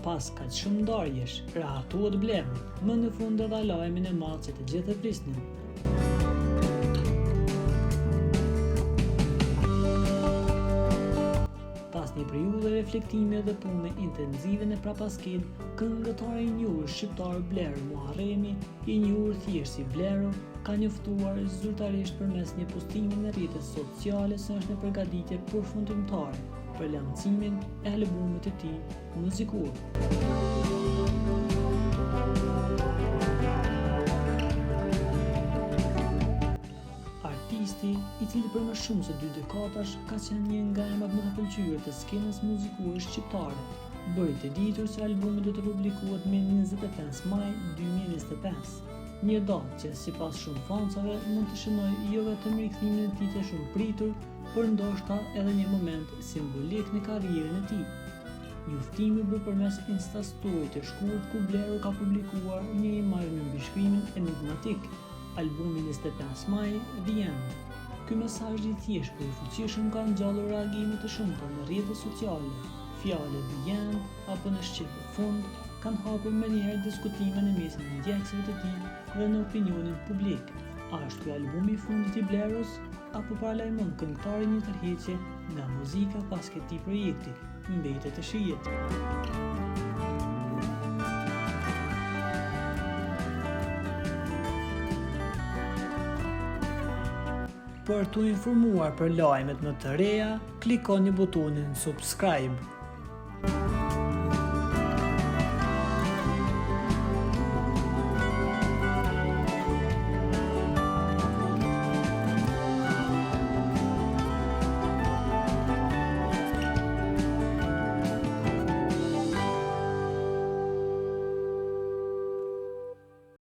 pas kaq shumë ndarjesh, rahatuat Bleru, më në fund edhe lajmin e madh që të gjithë e prisnin. Pas një periudhë reflektimi dhe pune intensive në Prapaskel, këngëtari i njohur shqiptar Bleru Muharremi, i njohur thjesht si Bleru, ka njoftuar zyrtarisht përmes një postimi në rrjetet sociale se është në përgatitje përfundimtare për lancimin e albumit të tij muzikor. Artisti, i cili për më shumë se 2 dekadash ka qenë një nga emrat më të pëlqyer të skenës muzikore shqiptare, bëri të ditur se albumi do të publikohet me 25 maj 2025. Një datë që sipas shumë fansave mund të shënojë jo vetëm rikthimin e tij të shumë pritur, por ndoshta edhe një moment simbolik në karrierën e tij. Njoftimi u bë përmes Insta Story të shkurt ku Bleru ka publikuar një imazh me mbishkrimin enigmatik: albumi 25 maj, The End. Ky mesazh i thjeshtë por i fuqishëm ka ngjallur reagime të shumta në rrjetet sociale. Fjalët The End apo në shqip fund kanë hapur menjëherë diskutime në mesin e ndjekësve të tij dhe në opinionin publik. A është ky albumi i fundit i Blerus apo paralajmon këngëtari një tërheqje nga muzika pas këtij projekti? Mbetet të shihet. Për të informuar për lajmet më të reja, klikoni butonin subscribe.